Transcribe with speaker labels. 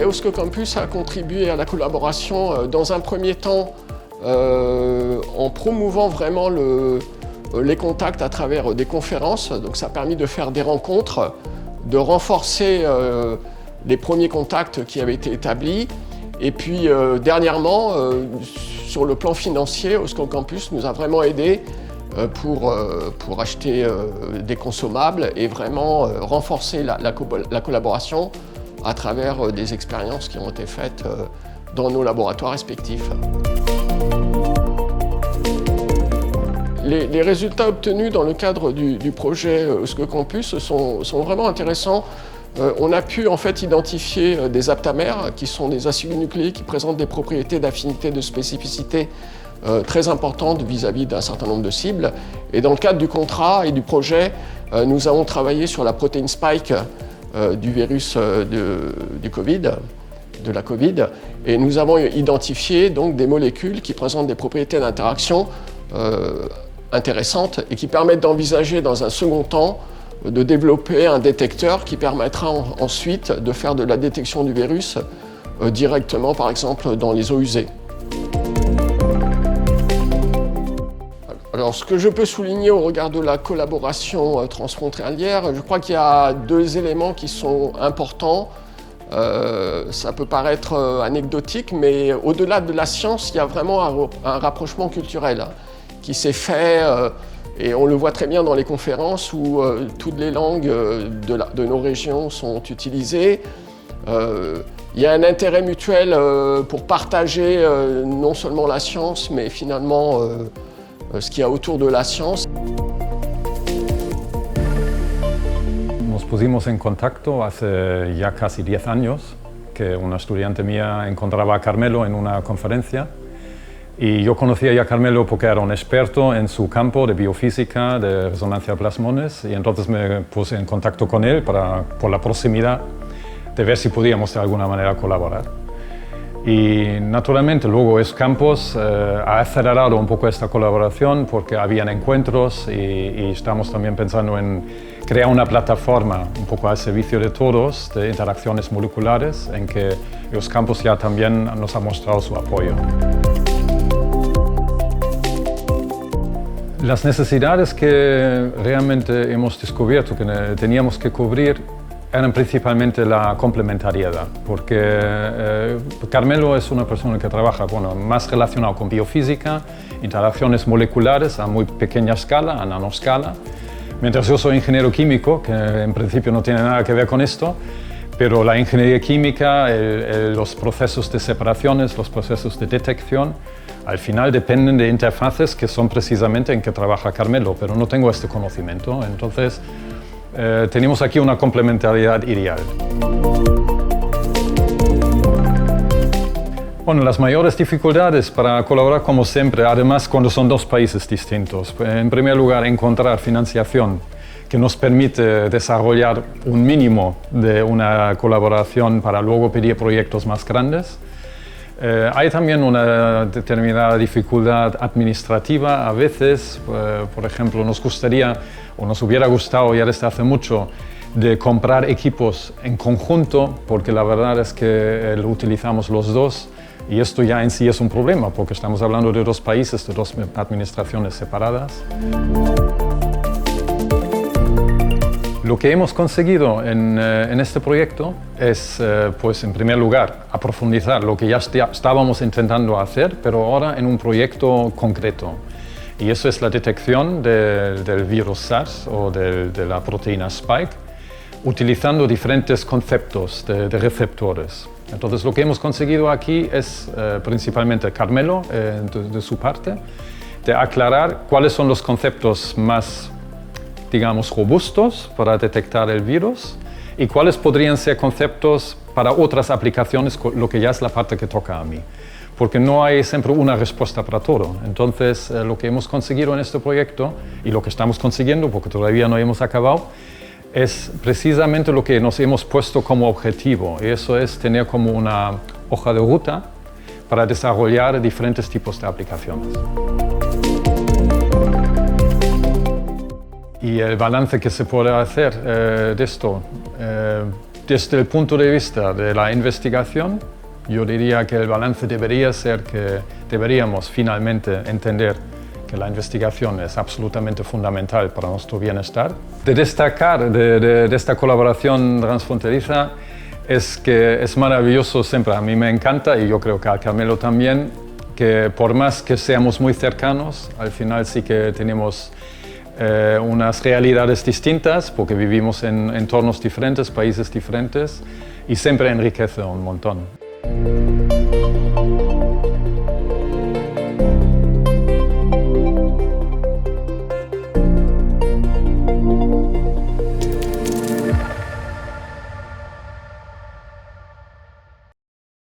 Speaker 1: Euskocampus a contribué à la collaboration dans un premier temps en promouvant vraiment les contacts à travers des conférences. Donc ça a permis de faire des rencontres, de renforcer les premiers contacts qui avaient été établis. Et puis dernièrement, sur le plan financier, Euskocampus nous a vraiment aidés pour acheter des consommables et vraiment renforcer la collaboration à travers des expériences qui ont été faites dans nos laboratoires respectifs. Les résultats obtenus dans le cadre du projet Euskocampus sont vraiment intéressants. On a pu en fait identifier des aptamères qui sont des acides nucléiques qui présentent des propriétés d'affinité, de spécificité très importantes vis-à-vis d'un certain nombre de cibles. Et dans le cadre du contrat et du projet, nous avons travaillé sur la protéine spike du virus du Covid, de la Covid, et nous avons identifié donc des molécules qui présentent des propriétés d'interaction intéressantes et qui permettent d'envisager dans un second temps de développer un détecteur qui permettra ensuite de faire de la détection du virus directement, par exemple, dans les eaux usées. Alors, ce que je peux souligner au regard de la collaboration transfrontalière, je crois qu'il y a deux éléments qui sont importants. Ça peut paraître anecdotique, mais au-delà de la science, il y a vraiment un rapprochement culturel qui s'est fait. Et on le voit très bien dans les conférences où toutes les langues de nos régions sont utilisées. Il y a un intérêt mutuel pour partager non seulement la science, mais finalement ce qu'il y a autour de la science.
Speaker 2: Nos pusimos en contacto hace ya casi 10 años, que una estudiante mía encontraba a Carmelo en una conferencia. Y yo conocía ya a Carmelo porque era un experto en su campo de biofísica, de resonancia de plasmones, y entonces me puse en contacto con él por la proximidad de ver si podíamos de alguna manera colaborar. Y naturalmente luego Euskocampus ha acelerado un poco esta colaboración porque habían encuentros y estamos también pensando en crear una plataforma un poco al servicio de todos, de interacciones moleculares, en que Euskocampus ya también nos ha mostrado su apoyo. Las necesidades que realmente hemos descubierto que teníamos que cubrir eran principalmente la complementariedad, porque Carmelo es una persona que trabaja más relacionado con biofísica, interacciones moleculares a muy pequeña escala, a nanoscala, mientras yo soy ingeniero químico, que en principio no tiene nada que ver con esto, pero la ingeniería química, los procesos de separaciones, los procesos de detección, al final dependen de interfaces que son precisamente en que trabaja Carmelo, pero no tengo este conocimiento, entonces tenemos aquí una complementariedad ideal. Bueno, las mayores dificultades para colaborar, como siempre, además cuando son dos países distintos. En primer lugar, encontrar financiación que nos permite desarrollar un mínimo de una colaboración para luego pedir proyectos más grandes. Hay también una determinada dificultad administrativa. A veces, por ejemplo, nos gustaría o nos hubiera gustado ya desde hace mucho de comprar equipos en conjunto, porque la verdad es que lo utilizamos los dos y esto ya en sí es un problema, porque estamos hablando de dos países, de dos administraciones separadas. Lo que hemos conseguido en este proyecto es, pues, en primer lugar, profundizar lo que ya estábamos intentando hacer, pero ahora en un proyecto concreto. Y eso es la detección del virus SARS o de la proteína Spike, utilizando diferentes conceptos de receptores. Entonces, lo que hemos conseguido aquí es principalmente Carmelo, de su parte, de aclarar cuáles son los conceptos más, digamos, robustos para detectar el virus y cuáles podrían ser conceptos para otras aplicaciones, lo que ya es la parte que toca a mí. Porque no hay siempre una respuesta para todo. Entonces, lo que hemos conseguido en este proyecto y lo que estamos consiguiendo, porque todavía no hemos acabado, es precisamente lo que nos hemos puesto como objetivo. Y eso es tener como una hoja de ruta para desarrollar diferentes tipos de aplicaciones. Y el balance que se puede hacer de esto, desde el punto de vista de la investigación, yo diría que el balance debería ser que deberíamos finalmente entender que la investigación es absolutamente fundamental para nuestro bienestar. De destacar de esta colaboración transfronteriza es que es maravilloso siempre, a mí me encanta y yo creo que a Carmelo también, que por más que seamos muy cercanos, al final sí que tenemos unas realidades distintas porque vivimos en entornos diferentes, países diferentes y siempre enriquece un montón.